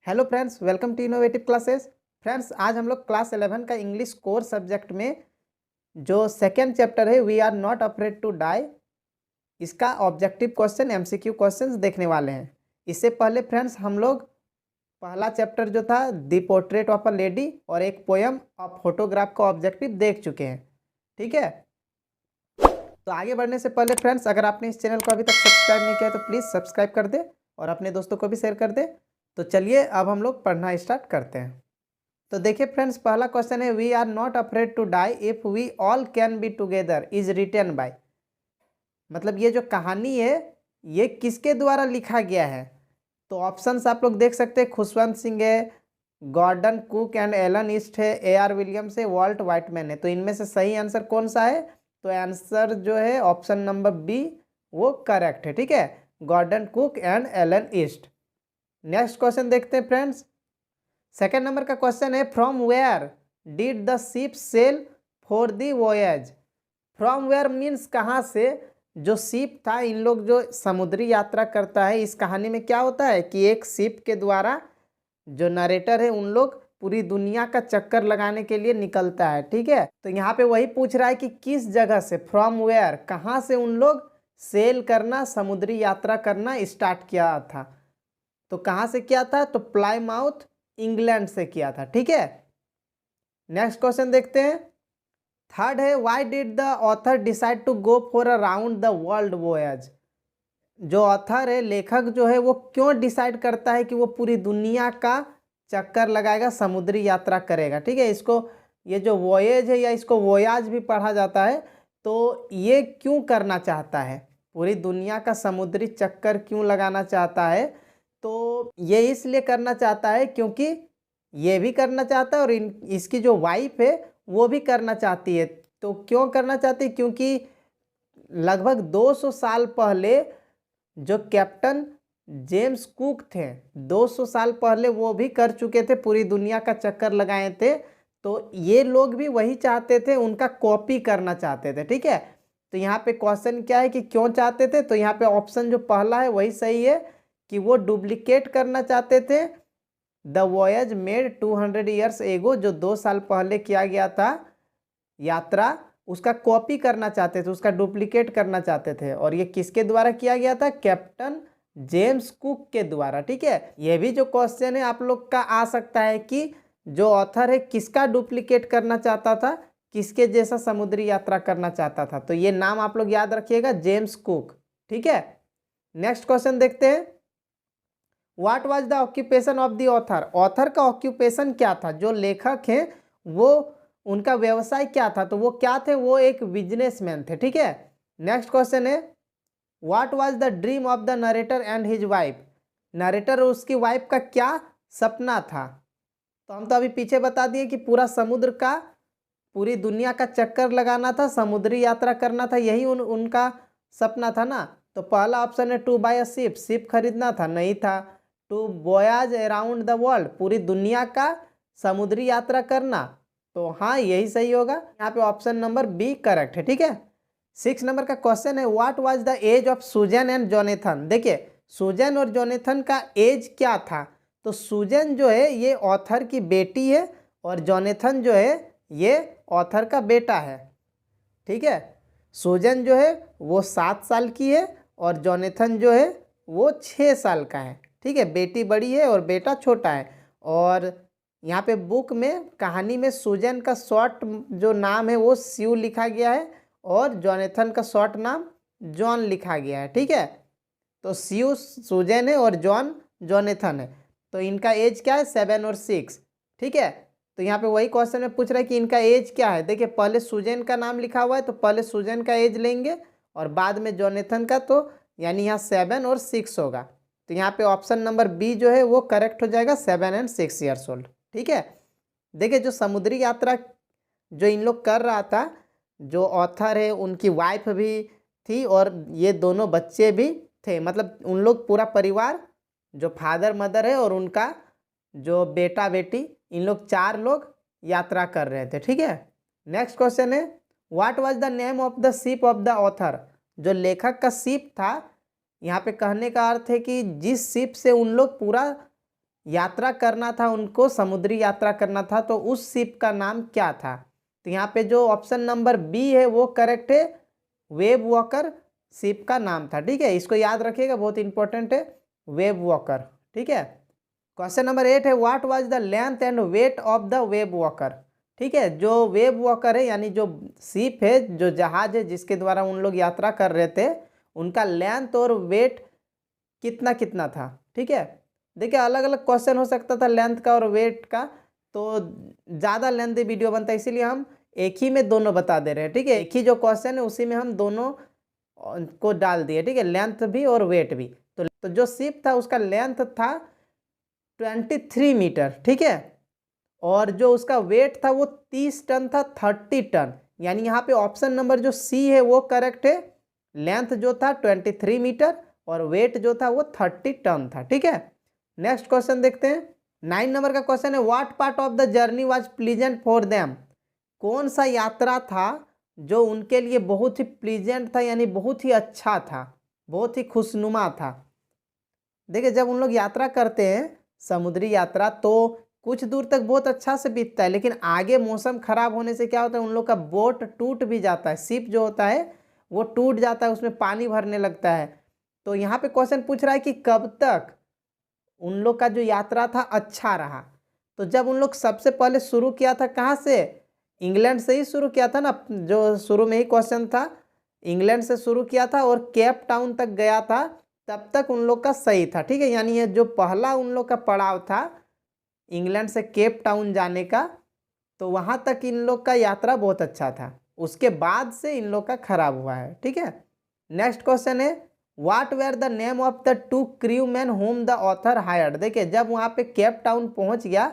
Hello friends, welcome to innovative classes. Friends, आज हम लोग क्लास 11 का इंग्लिश कोर सब्जेक्ट में जो सेकेंड चैप्टर है we are not afraid to die, इसका ऑब्जेक्टिव क्वेश्चन एमसीक्यू क्वेश्चंस देखने वाले हैं। इससे पहले फ्रेंड्स हम लोग पहला चैप्टर जो था the portrait of a lady और एक पोयम ऑफ फोटोग्राफ का ऑब्जेक्टिव देख चुके हैं। ठीक है, तो आगे बढ़ने से पहले फ्रेंड्स, अगर आपने इस चैनल को अभी तक सब्सक्राइब नहीं किया तो प्लीज़ सब्सक्राइब कर दे और अपने दोस्तों को भी शेयर कर दे। तो चलिए अब हम लोग पढ़ना स्टार्ट करते हैं। तो देखिए फ्रेंड्स, पहला क्वेश्चन है we are not afraid to die if we all can be together is written by. मतलब ये जो कहानी है ये किसके द्वारा लिखा गया है? तो ऑप्शंस आप लोग देख सकते हैं, खुशवंत सिंह है, Gordon Cook and Alan East है, AR विलियम्स है, वॉल्ट वाइटमैन है। तो इनमें से सही आंसर कौन सा है? तो आंसर जो है ऑप्शन नंबर बी वो करेक्ट है। ठीक है, Gordon Cook and Alan East. Next question देखते हैं फ्रेंड्स। सेकेंड नंबर का क्वेश्चन है from where did the ship sail for the voyage. From where means कहाँ से। जो शिप था, इन लोग जो समुद्री यात्रा करता है, इस कहानी में क्या होता है कि एक शिप के द्वारा जो नरेटर है उन लोग पूरी दुनिया का चक्कर लगाने के लिए निकलता है। ठीक है, तो यहाँ पे वही पूछ रहा है कि किस जगह से, फ्रॉम वेयर, कहाँ से उन लोग सेल करना, समुद्री यात्रा करना स्टार्ट किया था। तो कहाँ से किया था? तो प्लाईमाउथ इंग्लैंड से किया था। ठीक है, नेक्स्ट क्वेश्चन देखते हैं। थर्ड है why did the author decide to go for a round the world voyage. जो ऑथर है, लेखक जो है, वो क्यों डिसाइड करता है कि वो पूरी दुनिया का चक्कर लगाएगा, समुद्री यात्रा करेगा। ठीक है, इसको ये जो वोयज है या इसको वोयाज भी पढ़ा जाता है, तो ये क्यों करना चाहता है, पूरी दुनिया का समुद्री चक्कर क्यों लगाना चाहता है? तो ये इसलिए करना चाहता है क्योंकि ये भी करना चाहता है और इसकी जो वाइफ है वो भी करना चाहती है। तो क्यों करना चाहती है? क्योंकि लगभग 200 साल पहले जो कैप्टन जेम्स कुक थे, 200 साल पहले वो भी कर चुके थे, पूरी दुनिया का चक्कर लगाए थे। तो ये लोग भी वही चाहते थे, उनका कॉपी करना चाहते थे। ठीक है, तो यहाँ पे क्वेश्चन क्या है कि क्यों चाहते थे? तो यहाँ पे ऑप्शन जो पहला है वही सही है कि वो डुप्लीकेट करना चाहते थे the voyage made 200 years ago, जो 2 साल पहले किया गया था यात्रा, उसका कॉपी करना चाहते थे, उसका डुप्लीकेट करना चाहते थे। और ये किसके द्वारा किया गया था? कैप्टन जेम्स कुक के द्वारा। ठीक है, ये भी जो क्वेश्चन है आप लोग का आ सकता है कि जो ऑथर है किसका डुप्लीकेट करना चाहता था, किसके जैसा समुद्री यात्रा करना चाहता था। तो ये नाम आप लोग याद रखिएगा, जेम्स कुक। ठीक है, नेक्स्ट क्वेश्चन देखते हैं। What was the occupation of the author. Author का ऑक्यूपेशन क्या था? जो लेखक हैं वो, उनका व्यवसाय क्या था? तो वो क्या थे? वो एक बिजनेसमैन थे। ठीक है, नेक्स्ट क्वेश्चन है what was the dream of the narrator and his wife. Narrator और उसकी वाइफ का क्या सपना था? तो हम तो अभी पीछे बता दिए कि पूरा समुद्र का, पूरी दुनिया का चक्कर लगाना था, समुद्री यात्रा करना था, यही उनका सपना था ना। तो पहला ऑप्शन है to buy a ship, ship खरीदना था, नहीं था। To voyage around the world, पूरी दुनिया का समुद्री यात्रा करना, तो हाँ यही सही होगा। यहाँ पे ऑप्शन नंबर बी करेक्ट है। ठीक है, 6 नंबर का क्वेश्चन है what was the age of Suzanne and Jonathan. देखिए, सुजैन और जोनेथन का एज क्या था? तो सुजैन जो है ये ऑथर की बेटी है और जोनेथन जो है ये ऑथर का बेटा है। ठीक है, सुजैन जो है वो 7 साल की है और जोनेथन जो है वो 6 साल का है। ठीक है, बेटी बड़ी है और बेटा छोटा है। और यहाँ पे बुक में, कहानी में सुजैन का शॉर्ट जो नाम है वो स्यू लिखा गया है और जोनेथन का शॉर्ट नाम जॉन लिखा गया है। ठीक है, तो स्यू सुजैन है और जॉन जोनेथन है। तो इनका एज क्या है? 7 और 6। ठीक है, तो यहाँ पे वही क्वेश्चन में पूछ रहा है कि इनका एज क्या है। देखिए, पहले सुजैन का नाम लिखा हुआ है तो पहले सुजैन का एज लेंगे और बाद में जोनेथन का, तो यानी यहाँ 7 और 6 होगा। तो यहाँ पे ऑप्शन नंबर बी जो है वो करेक्ट हो जाएगा, 7 एंड 6 ईयर्स ओल्ड। ठीक है, देखिए जो समुद्री यात्रा जो इन लोग कर रहा था, जो ऑथर है उनकी वाइफ भी थी और ये दोनों बच्चे भी थे। मतलब उन लोग पूरा परिवार, जो फादर मदर है और उनका जो बेटा बेटी, इन लोग 4 लोग यात्रा कर रहे थे। ठीक है, नेक्स्ट क्वेश्चन है what was the name of the ship of the author. जो लेखक का शिप था, यहाँ पे कहने का अर्थ है कि जिस शिप से उन लोग पूरा यात्रा करना था, उनको समुद्री यात्रा करना था, तो उस शिप का नाम क्या था? तो यहाँ पे जो ऑप्शन नंबर बी है वो करेक्ट है, वेव वॉकर शिप का नाम था। ठीक है, इसको याद रखिएगा, बहुत इंपॉर्टेंट है, वेव वॉकर। ठीक है, क्वेश्चन नंबर 8 है, what was the length and weight of the wave walker? ठीक है, जो वेव वॉकर है यानी जो शिप है, जो जहाज है जिसके द्वारा उन लोग यात्रा कर रहे थे, उनका लेंथ और वेट कितना कितना था? ठीक है, देखिए अलग अलग क्वेश्चन हो सकता था लेंथ का और वेट का, तो ज़्यादा लेंथी वीडियो बनता है, इसीलिए हम एक ही में दोनों बता दे रहे हैं। ठीक है, एक ही जो क्वेश्चन है उसी में हम दोनों को डाल दिए। ठीक है, लेंथ भी और वेट भी। तो जो शिप था उसका लेंथ था 23 मीटर। ठीक है, और जो उसका वेट था वो 30 टन था, 30 टन। यानी यहाँ पे ऑप्शन नंबर जो सी है वो करेक्ट है। लेंथ जो था 23 मीटर और वेट जो था वो 30 टन था। ठीक है, नेक्स्ट क्वेश्चन देखते हैं। 9 नंबर का क्वेश्चन है, what part of the journey was pleasant for them? कौन सा यात्रा था जो उनके लिए बहुत ही प्लीजेंट था, यानी बहुत ही अच्छा था, बहुत ही खुशनुमा था? देखिए जब उन लोग यात्रा करते हैं समुद्री यात्रा, तो कुछ दूर तक बहुत अच्छा से बीतता है, लेकिन आगे मौसम खराब होने से क्या होता है, उन लोग का बोट टूट भी जाता है, शिप जो होता है वो टूट जाता है, उसमें पानी भरने लगता है। तो यहाँ पे क्वेश्चन पूछ रहा है कि कब तक उन लोग का जो यात्रा था अच्छा रहा? तो जब उन लोग सबसे पहले शुरू किया था कहाँ से? इंग्लैंड से ही शुरू किया था ना, जो शुरू में ही क्वेश्चन था, इंग्लैंड से शुरू किया था और केप टाउन तक गया था, तब तक उन लोग का सही था। ठीक है, यानी ये जो पहला उन लोग का पड़ाव था इंग्लैंड से केप टाउन जाने का, तो वहाँ तक इन लोग का यात्रा बहुत अच्छा था, उसके बाद से इन लोग का खराब हुआ है। ठीक है, नेक्स्ट क्वेश्चन है, what were the name of the 2 crew man home the author hired? देखिए जब वहाँ पे केप टाउन पहुँच गया,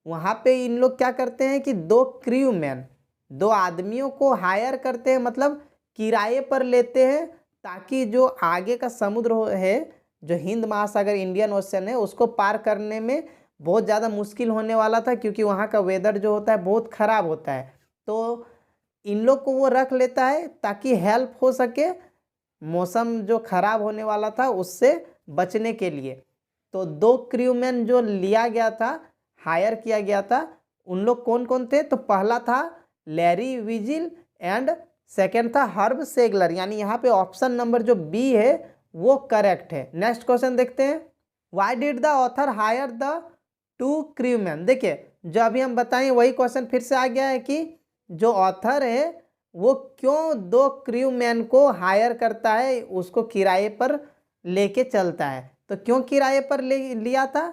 वहाँ पे इन लोग क्या करते हैं कि 2 क्रू मैन, 2 आदमियों को हायर करते हैं, मतलब किराए पर लेते हैं, ताकि जो आगे का समुद्र है, जो हिंद महासागर इंडियन ओशन है, उसको पार करने में बहुत ज़्यादा मुश्किल होने वाला था, क्योंकि वहाँ का वेदर जो होता है बहुत ख़राब होता है। तो इन लोग को वो रख लेता है ताकि हेल्प हो सके, मौसम जो ख़राब होने वाला था उससे बचने के लिए। तो 2 क्रूमैन जो लिया गया था, हायर किया गया था, उन लोग कौन कौन थे? तो पहला था लैरी विजिल एंड सेकेंड था हर्ब सेगलर, यानी यहाँ पे ऑप्शन नंबर जो बी है वो करेक्ट है। नेक्स्ट क्वेश्चन देखते हैं, why did the author hire the 2 crewmen? देखिए जो अभी हम बताएं वही क्वेश्चन फिर से आ गया है कि जो ऑथर है वो क्यों 2 क्रूमैन को हायर करता है, उसको किराए पर लेके चलता है। तो क्यों किराए पर लिया था?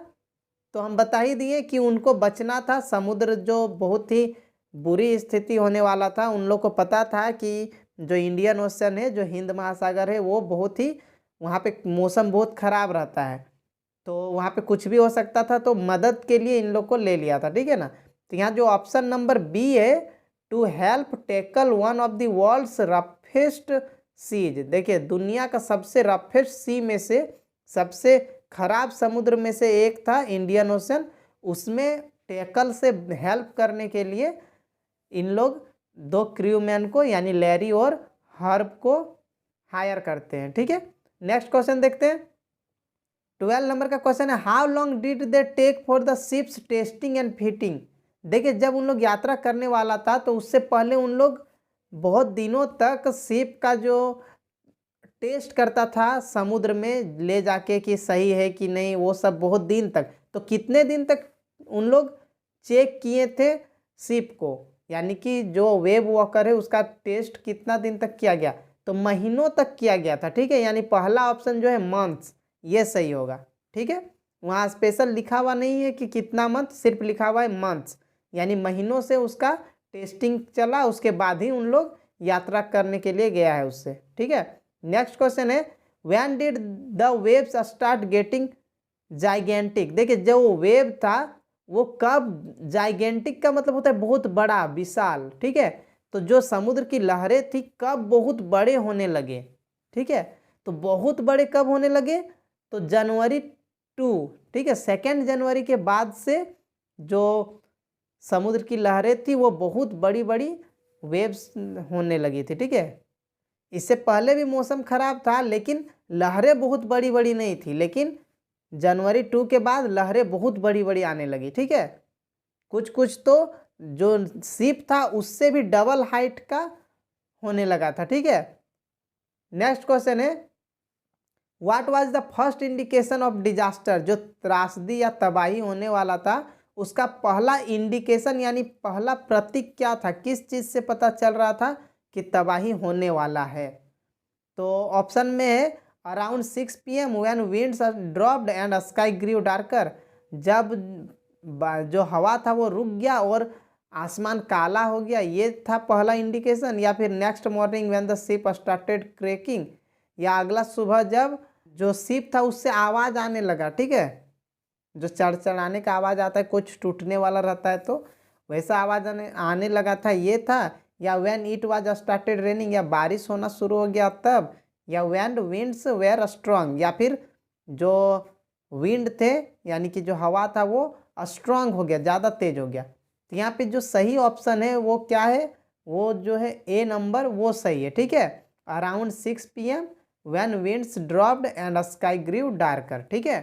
तो हम बता ही दिए कि उनको बचना था, समुद्र जो बहुत ही बुरी स्थिति होने वाला था, उन लोग को पता था कि जो इंडियन ओशन है, जो हिंद महासागर है, वो बहुत ही, वहाँ पे मौसम बहुत ख़राब रहता है, तो वहाँ पे कुछ भी हो सकता था, तो मदद के लिए इन लोग को ले लिया था। ठीक है ना, तो यहाँ जो ऑप्शन नंबर बी है, to help tackle one of the world's roughest seas, देखिए दुनिया का सबसे रफेस्ट सी में से, सबसे खराब समुद्र में से एक था इंडियन ओशन, उसमें टेकल से हेल्प करने के लिए इन लोग 2 क्रूमैन को यानी लैरी और हर्ब को हायर करते हैं। ठीक है, नेक्स्ट क्वेश्चन देखते हैं। 12 नंबर का क्वेश्चन है, how long did they take for the ships testing and fitting? देखिए जब उन लोग यात्रा करने वाला था, तो उससे पहले उन लोग बहुत दिनों तक शिप का जो टेस्ट करता था समुद्र में ले जाके कि सही है कि नहीं, वो सब बहुत दिन तक। तो कितने दिन तक उन लोग चेक किए थे शिप को, यानी कि जो वेब वॉकर है उसका टेस्ट कितना दिन तक किया गया? तो महीनों तक किया गया था। ठीक है, यानी पहला ऑप्शन जो है मंथ्स, ये सही होगा। ठीक है, वहाँ स्पेशल लिखा हुआ नहीं है कि कितना मंथ, सिर्फ लिखा हुआ है मंथ्स, यानी महीनों से उसका टेस्टिंग चला, उसके बाद ही उन लोग यात्रा करने के लिए गया है उससे। ठीक है, नेक्स्ट क्वेश्चन है, when did the waves start getting gigantic? देखिए जो वेव था वो कब, जाइगेंटिक का मतलब होता है बहुत बड़ा, विशाल। ठीक है, तो जो समुद्र की लहरें थी कब बहुत बड़े होने लगे? ठीक है, तो बहुत बड़े कब होने लगे? तो जनवरी 2, ठीक है, 2 जनवरी के बाद से जो समुद्र की लहरें थी वो बहुत बड़ी बड़ी वेव्स होने लगी थी। ठीक है, इससे पहले भी मौसम खराब था, लेकिन लहरें बहुत बड़ी बड़ी नहीं थी, लेकिन जनवरी 2 के बाद लहरें बहुत बड़ी बड़ी आने लगी, ठीक है। कुछ कुछ तो जो शिप था उससे भी डबल हाइट का होने लगा था, ठीक है। नेक्स्ट क्वेश्चन है, what was the first indication of disaster, जो त्रासदी या तबाही होने वाला था उसका पहला इंडिकेशन यानी पहला प्रतीक क्या था, किस चीज से पता चल रहा था कि तबाही होने वाला है। तो ऑप्शन में है around 6 PM when winds dropped and sky grew darker, जब जो हवा था वो रुक गया और आसमान काला हो गया, ये था पहला इंडिकेशन। या फिर next morning when the ship started cracking, या अगला सुबह जब जो शिप था उससे आवाज़ आने लगा, ठीक है, जो चढ़चढ़ाने का आवाज़ आता है, कुछ टूटने वाला रहता है तो वैसा आवाज़ आने लगा था, ये था। या when it was started raining, या बारिश होना शुरू हो गया तब। या व्हेन विंड्स वेर स्ट्रांग, या फिर जो विंड थे यानी कि जो हवा था वो स्ट्रांग हो गया, ज़्यादा तेज हो गया। तो यहाँ पे जो सही ऑप्शन है वो क्या है, वो जो है ए नंबर वो सही है, ठीक है। Around 6 PM when winds dropped and sky grew darker, ठीक है।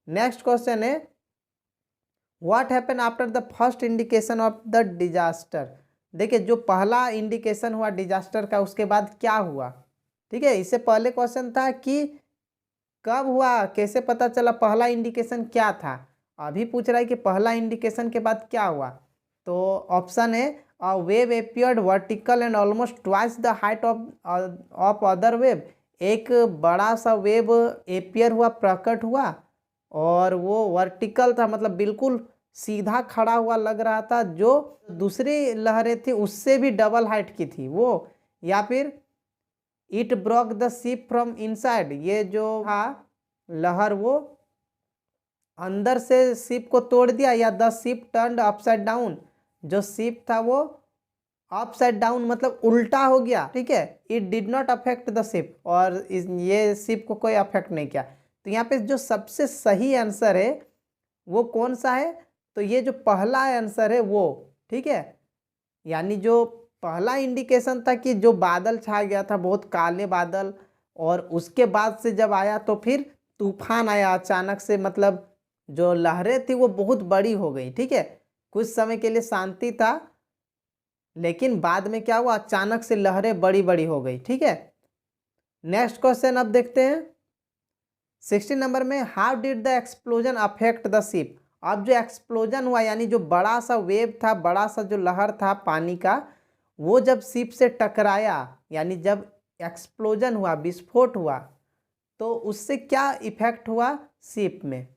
नेक्स्ट क्वेश्चन है, what happen after the first indication of the disaster. देखिए जो पहला इंडिकेशन हुआ डिजास्टर का उसके बाद क्या हुआ, ठीक है। इससे पहले क्वेश्चन था कि कब हुआ, कैसे पता चला, पहला इंडिकेशन क्या था। अभी पूछ रहा है कि पहला इंडिकेशन के बाद क्या हुआ। तो ऑप्शन है a wave appeared vertical and almost twice the height of other wave, एक बड़ा सा वेव एपियर हुआ, प्रकट हुआ, और वो वर्टिकल था, मतलब बिल्कुल सीधा खड़ा हुआ लग रहा था, जो दूसरी लहरें थी उससे भी डबल हाइट की थी वो। या फिर it broke the ship from inside, ये जो था लहर वो अंदर से शिप को तोड़ दिया। या the ship turned upside down, जो शिप था वो अपसाइड डाउन मतलब उल्टा हो गया, ठीक है। It did not affect the ship, और ये शिप को कोई अफेक्ट नहीं किया। तो यहाँ पे जो सबसे सही आंसर है वो कौन सा है, तो ये जो पहला आंसर है वो, ठीक है। यानी जो पहला इंडिकेशन था कि जो बादल छा गया था, बहुत काले बादल, और उसके बाद से जब आया तो फिर तूफान आया अचानक से, मतलब जो लहरें थी वो बहुत बड़ी हो गई, ठीक है। कुछ समय के लिए शांति था, लेकिन बाद में क्या हुआ, अचानक से लहरें बड़ी बड़ी हो गई, ठीक है। नेक्स्ट क्वेश्चन अब देखते हैं 16 नंबर में, how did the explosion affect the ship. अब जो एक्सप्लोजन हुआ यानी जो बड़ा सा वेव था, बड़ा सा जो लहर था पानी का, वो जब शिप से टकराया यानी जब एक्सप्लोजन हुआ, विस्फोट हुआ, तो उससे क्या इफेक्ट हुआ शिप में।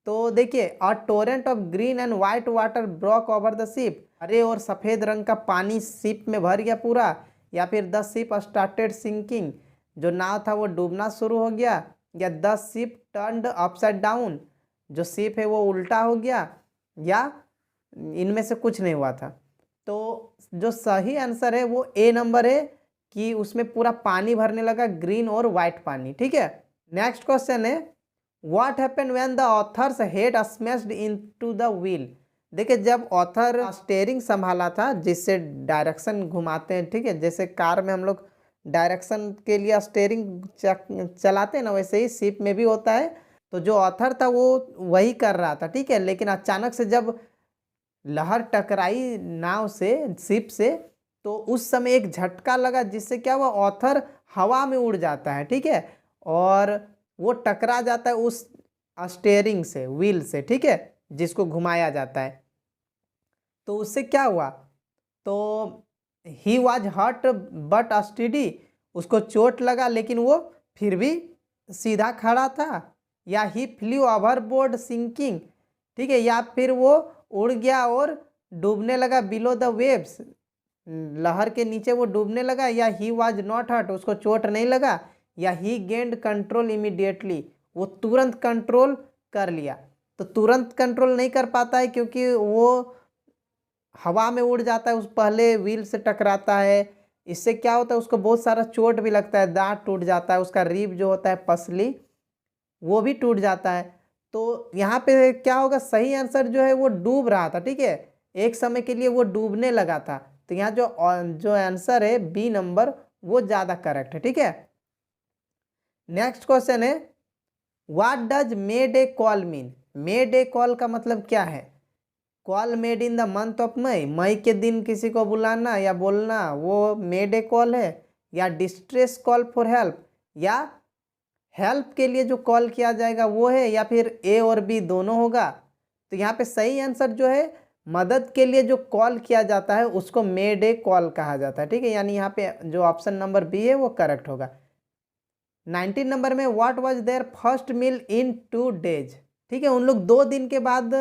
तो देखिए a torrent of green and white water broke over the ship, हरे और सफ़ेद रंग का पानी शिप में भर गया पूरा। या फिर द शिप स्टार्टेड सिंकिंग, जो नाव था वो डूबना शुरू हो गया। या the ship turned upside down, जो शिप है वो उल्टा हो गया। या इनमें से कुछ नहीं हुआ था। तो जो सही आंसर है वो ए नंबर है कि उसमें पूरा पानी भरने लगा, ग्रीन और वाइट पानी, ठीक है। नेक्स्ट क्वेश्चन है, what happened when the author's head smashed into the wheel. देखिए जब ऑथर स्टेयरिंग संभाला था, जिससे डायरेक्शन घुमाते हैं, ठीक है, जैसे कार में हम लोग डायरेक्शन के लिए स्टेयरिंग चलाते हैं ना, वैसे ही शिप में भी होता है। तो जो ऑथर था वो वही कर रहा था, ठीक है। लेकिन अचानक से जब लहर टकराई नाव से, शिप से, तो उस समय एक झटका लगा, जिससे क्या हुआ, ऑथर हवा में उड़ जाता है, ठीक है, और वो टकरा जाता है उस स्टेयरिंग से, व्हील से, ठीक है, जिसको घुमाया जाता है। तो उससे क्या हुआ, तो he was hurt but steady, उसको चोट लगा लेकिन वो फिर भी सीधा खड़ा था। या ही फ्लू ओवरबोर्ड सिंकिंग, ठीक है, या फिर वो उड़ गया और डूबने लगा बिलो द वेव्स, लहर के नीचे वो डूबने लगा। या ही वॉज नॉट हर्ट, उसको चोट नहीं लगा। या ही गेंड कंट्रोल इमीडिएटली, वो तुरंत कंट्रोल कर लिया। तो तुरंत कंट्रोल नहीं कर पाता है क्योंकि वो हवा में उड़ जाता है, उस पहले व्हील से टकराता है। इससे क्या होता है, उसको बहुत सारा चोट भी लगता है, दांत टूट जाता है, उसका रीब जो होता है पसली वो भी टूट जाता है। तो यहाँ पे क्या होगा, सही आंसर जो है वो डूब रहा था, ठीक है, एक समय के लिए वो डूबने लगा था। तो यहाँ जो आंसर है बी नंबर वो ज़्यादा करेक्ट है, ठीक है। नेक्स्ट क्वेश्चन है, what does May Day call mean? May Day call का मतलब क्या है? Call made in the month of May, मई के दिन किसी को बुलाना या बोलना, वो मे डे कॉल है। या डिस्ट्रेस कॉल फॉर हेल्प, या हेल्प के लिए जो कॉल किया जाएगा वो है, या फिर ए और बी दोनों होगा। तो यहाँ पे सही आंसर जो है, मदद के लिए जो कॉल किया जाता है उसको मे डे कॉल कहा जाता है। ठीक है, यानी यहाँ पे जो ऑप्शन नंबर बी है वो करेक्ट होगा। 19 नंबर में what was their first meal in 2 days? ठीक है, उन लोग 2 दिन के बाद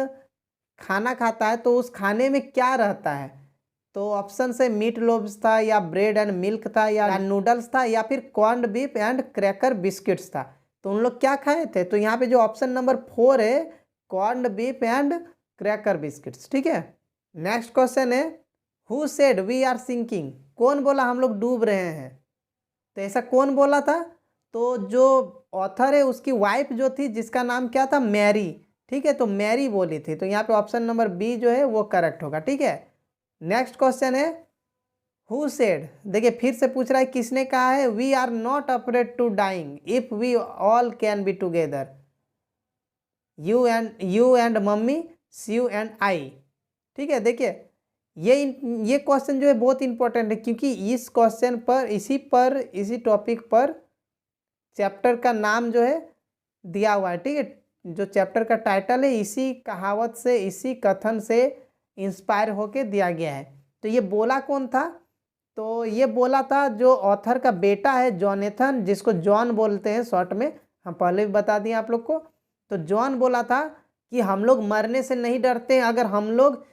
खाना खाता है, तो उस खाने में क्या रहता है? तो ऑप्शन से मीट लोब्स था, या ब्रेड एंड मिल्क था, या नूडल्स था, या फिर corn beef and cracker biscuits था। तो उन लोग क्या खाए थे? तो यहाँ पे जो ऑप्शन नंबर 4 है, corn beef and cracker biscuits. ठीक है, नेक्स्ट क्वेश्चन है, who said we are sinking? कौन बोला हम लोग डूब रहे हैं? तो ऐसा कौन बोला था? तो जो ऑथर है उसकी वाइफ जो थी, जिसका नाम क्या था? मैरी। ठीक है, तो मैरी बोली थी। तो यहाँ पे ऑप्शन नंबर बी जो है वो करेक्ट होगा। ठीक है, नेक्स्ट क्वेश्चन है, हु सेड? देखिए फिर से पूछ रहा है किसने कहा है, we are not afraid to dying if we all can be together? You and mummy, you and I. ठीक है, देखिए ये क्वेश्चन जो है बहुत इंपॉर्टेंट है, क्योंकि इस क्वेश्चन पर इसी टॉपिक पर चैप्टर का नाम जो है दिया हुआ है। ठीक है, जो चैप्टर का टाइटल है इसी कहावत से, इसी कथन से इंस्पायर होके दिया गया है। तो ये बोला कौन था? तो ये बोला था जो ऑथर का बेटा है, जॉनेथन, जिसको जॉन बोलते हैं शॉर्ट में, हम पहले भी बता दिए आप लोग को। तो जॉन बोला था कि हम लोग मरने से नहीं डरते हैं, अगर हम लोग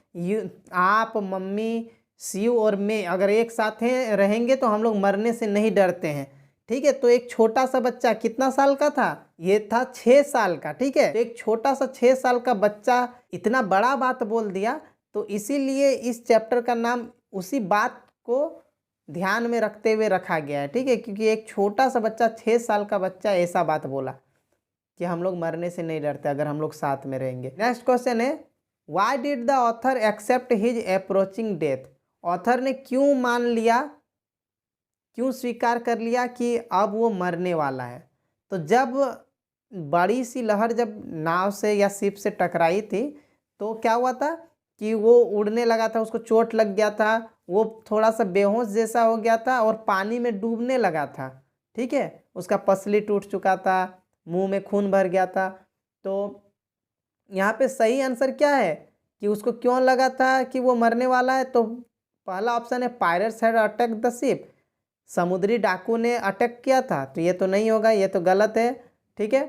आप, मम्मी, सीयू और मैं अगर एक साथ हैं रहेंगे तो हम लोग मरने से नहीं डरते हैं। ठीक है, तो एक छोटा सा बच्चा कितना साल का था? ये था 6 साल का। ठीक है, तो एक छोटा सा 6 साल का बच्चा इतना बड़ा बात बोल दिया, तो इसीलिए इस चैप्टर का नाम उसी बात को ध्यान में रखते हुए रखा गया है। ठीक है, क्योंकि एक छोटा सा बच्चा, 6 साल का बच्चा ऐसा बात बोला कि हम लोग मरने से नहीं डरते अगर हम लोग साथ में रहेंगे। नेक्स्ट क्वेश्चन है, why did the author accept his approaching death? Author ने क्यों मान लिया, क्यों स्वीकार कर लिया कि अब वो मरने वाला है? तो जब बड़ी सी लहर जब नाव से या शिप से टकराई थी, तो क्या हुआ था कि वो उड़ने लगा था, उसको चोट लग गया था, वो थोड़ा सा बेहोश जैसा हो गया था और पानी में डूबने लगा था। ठीक है, उसका पसली टूट चुका था, मुंह में खून भर गया था। तो यहाँ पे सही आंसर क्या है कि उसको क्यों लगा था कि वो मरने वाला है? तो पहला ऑप्शन है, pirates had attack the ship, समुद्री डाकू ने अटैक किया था। तो ये तो नहीं होगा, ये तो गलत है। ठीक है,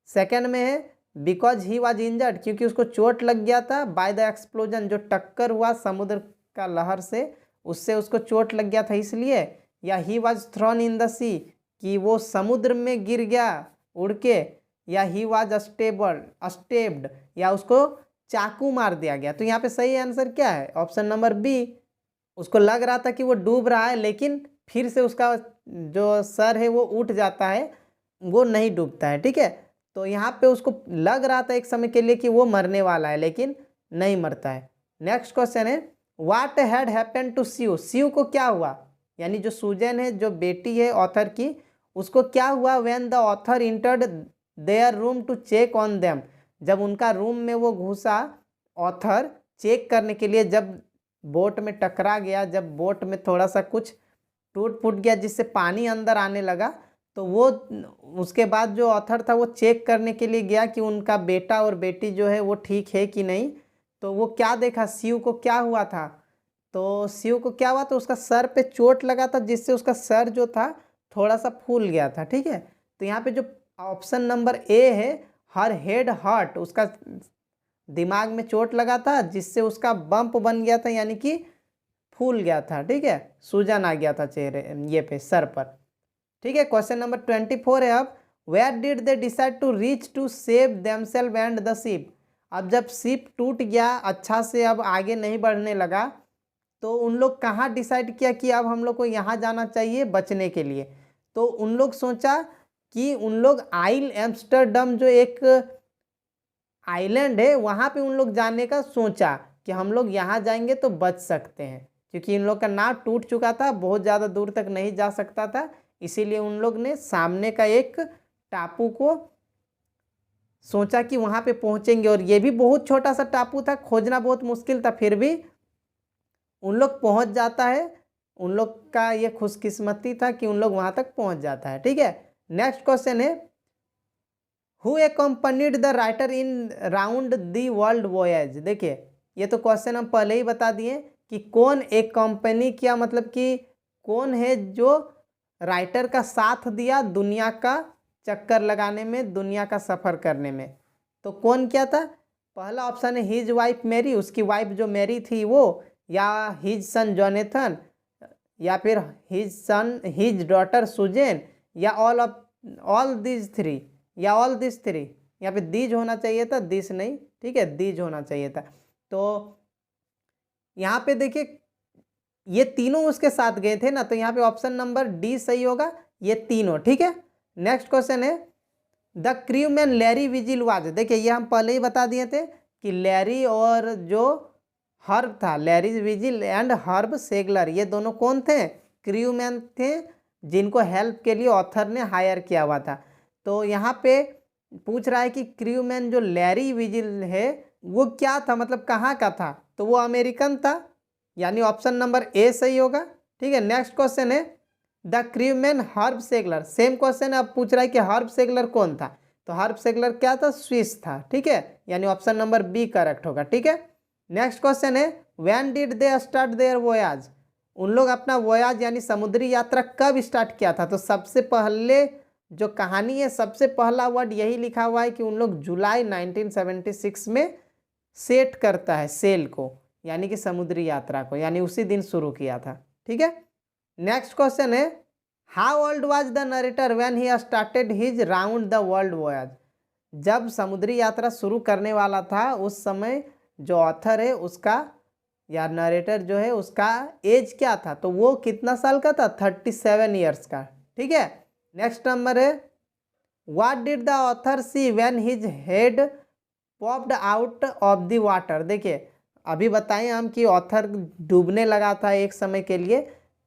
सेकंड में है, बिकॉज ही वाज इंजर्ड, क्योंकि उसको चोट लग गया था बाय द एक्सप्लोजन, जो टक्कर हुआ समुद्र का लहर से, उससे उसको चोट लग गया था इसलिए। या he was thrown in the sea, कि वो समुद्र में गिर गया उड़ के। या ही वाज अस्टेब्ड, या उसको चाकू मार दिया गया। तो यहाँ पे सही आंसर क्या है? Option number B. उसको लग रहा था कि वो डूब रहा है, लेकिन फिर से उसका जो सर है वो उठ जाता है, वो नहीं डूबता है। ठीक है, तो यहाँ पे उसको लग रहा था एक समय के लिए कि वो मरने वाला है, लेकिन नहीं मरता है। नेक्स्ट क्वेश्चन है, what had happened to Sue? Sue को क्या हुआ? यानी जो सूजन है, जो बेटी है ऑथर की, उसको क्या हुआ? When the author entered their room to check on them, जब उनका रूम में वो घुसा ऑथर चेक करने के लिए, जब बोट में टकरा गया, जब बोट में थोड़ा सा कुछ टूट फूट गया जिससे पानी अंदर आने लगा, तो वो उसके बाद जो ऑथर था वो चेक करने के लिए गया कि उनका बेटा और बेटी जो है वो ठीक है कि नहीं। तो वो क्या देखा, सीयू को क्या हुआ था? तो सीयू को क्या हुआ? तो उसका सर पे चोट लगा था, जिससे उसका सर जो था थोड़ा सा फूल गया था। ठीक है, तो यहाँ पे जो ऑप्शन नंबर ए है, हर हेड हर्ट, उसका दिमाग में चोट लगा था जिससे उसका बम्प बन गया था, यानी कि फूल गया था। ठीक है, सूजन आ गया था चेहरे ये पे, सर पर। ठीक है, क्वेश्चन नंबर 24 है अब, where did they decide to reach to save themselves and the ship? अब जब शिप टूट गया अच्छा से, अब आगे नहीं बढ़ने लगा, तो उन लोग कहाँ डिसाइड किया कि अब हम लोग को यहाँ जाना चाहिए बचने के लिए? तो उन लोग सोचा कि उन लोग आइल एम्स्टर्डम, जो एक आइलैंड है, वहाँ पे उन लोग जाने का सोचा कि हम लोग यहाँ जाएंगे तो बच सकते हैं, क्योंकि इन लोग का नाव टूट चुका था, बहुत ज़्यादा दूर तक नहीं जा सकता था। इसीलिए उन लोग ने सामने का एक टापू को सोचा कि वहाँ पे पहुँचेंगे, और ये भी बहुत छोटा सा टापू था, खोजना बहुत मुश्किल था, फिर भी उन लोग पहुँच जाता है। उन लोग का ये खुशकिस्मती था कि उन लोग वहाँ तक पहुँच जाता है। ठीक है, नेक्स्ट क्वेश्चन है, who accompanied the writer in round the world voyage. देखिए ये तो क्वेश्चन हम पहले ही बता दिए कि कौन एक कंपनी किया, मतलब कि कौन है जो राइटर का साथ दिया दुनिया का चक्कर लगाने में, दुनिया का सफ़र करने में। तो कौन किया था? पहला ऑप्शन है हिज वाइफ मैरी, उसकी वाइफ जो मैरी थी वो, या हिज सन जोनेथन, या फिर हिज डॉटर सुजेन, या ऑल दिस थ्री, या ऑल दिस थ्री। यहाँ पे दीज होना चाहिए था, दिस नहीं। ठीक है, दीज होना चाहिए था। तो यहाँ पे देखिए ये तीनों उसके साथ गए थे ना, तो यहाँ पे ऑप्शन नंबर डी सही होगा, ये तीनों। ठीक है, नेक्स्ट क्वेश्चन है, the crewman Larry vigil was. देखिए ये हम पहले ही बता दिए थे कि लैरी और जो हर्ब था, लैरी विजिल एंड हर्ब सेगलर, ये दोनों कौन थे? क्रूमैन थे, जिनको हेल्प के लिए ऑथर ने हायर किया हुआ था। तो यहाँ पे पूछ रहा है कि क्रूमैन जो लैरी विजिल है वो क्या था, मतलब कहाँ का था? तो वो अमेरिकन था, यानी ऑप्शन नंबर ए सही होगा। ठीक है, नेक्स्ट क्वेश्चन है, the crewman herb सेगलर। Same question है, अब पूछ रहा है कि हर्ब सेगलर कौन था? तो हर्ब सेगलर क्या था? स्विस था। ठीक है, यानी ऑप्शन नंबर बी करेक्ट होगा। ठीक है, नेक्स्ट क्वेश्चन है, when did they start their voyage. उन लोग अपना वोयाज यानी समुद्री यात्रा कब स्टार्ट किया था? तो सबसे पहले जो कहानी है, सबसे पहला वर्ड यही लिखा हुआ है कि उन लोग जुलाई 1976 में सेट करता है सेल को, यानी कि समुद्री यात्रा को, यानी उसी दिन शुरू किया था। ठीक है, नेक्स्ट क्वेश्चन है, how old was the narrator when he started his round the world voyage. जब समुद्री यात्रा शुरू करने वाला था उस समय जो ऑथर है उसका या नरेटर जो है उसका एज क्या था? तो वो कितना साल का था? 37 ईयर्स का। ठीक है, नेक्स्ट नंबर है, what did the author see when his head popped out of the water. देखिए अभी बताएं हम कि ऑथर डूबने लगा था एक समय के लिए,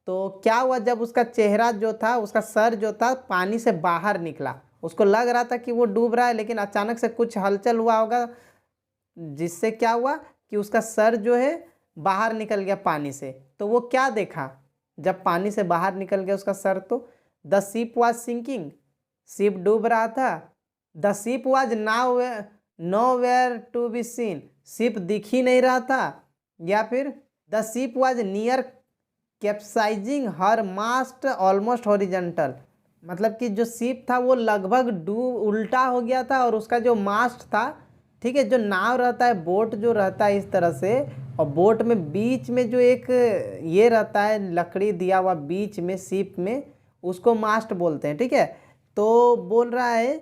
तो क्या हुआ जब उसका चेहरा जो था, उसका सर जो था पानी से बाहर निकला। उसको लग रहा था कि वो डूब रहा है, लेकिन अचानक से कुछ हलचल हुआ होगा जिससे क्या हुआ कि उसका सर जो है बाहर निकल गया पानी से। तो वो क्या देखा जब पानी से बाहर निकल गया उसका सर? तो the ship was sinking, ship डूब रहा था। The ship was now nowhere to be seen, ship दिख ही नहीं रहा था। या फिर the ship was near capsizing her mast almost horizontal, मतलब कि जो शिप था वो लगभग डूब उल्टा हो गया था, और उसका जो मास्ट था, ठीक है, जो नाव रहता है, बोट जो रहता है इस तरह से, और बोट में बीच में जो एक ये रहता है लकड़ी दिया हुआ बीच में शिप में, उसको मास्ट बोलते हैं। ठीक है, तो बोल रहा है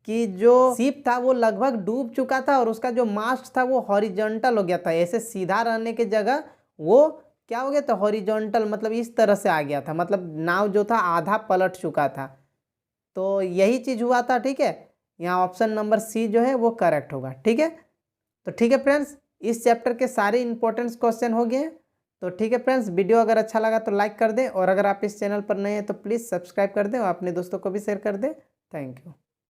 कि जो शिप था वो लगभग डूब चुका था, और उसका जो मास्ट था वो हॉरिजॉन्टल हो गया था, ऐसे सीधा रहने की जगह वो क्या हो गया था? हॉरिजॉन्टल, मतलब इस तरह से आ गया था, मतलब नाव जो था आधा पलट चुका था। तो यही चीज़ हुआ था। ठीक है, यहाँ ऑप्शन नंबर सी जो है वो करेक्ट होगा। ठीक है, तो ठीक है फ्रेंड्स, इस चैप्टर के सारे इंपॉर्टेंट क्वेश्चन हो गए हैं। तो ठीक है फ्रेंड्स, वीडियो अगर अच्छा लगा तो लाइक कर दें, और अगर आप इस चैनल पर नए हैं तो प्लीज़ सब्सक्राइब कर दें और अपने दोस्तों को भी शेयर कर दें। Thank you.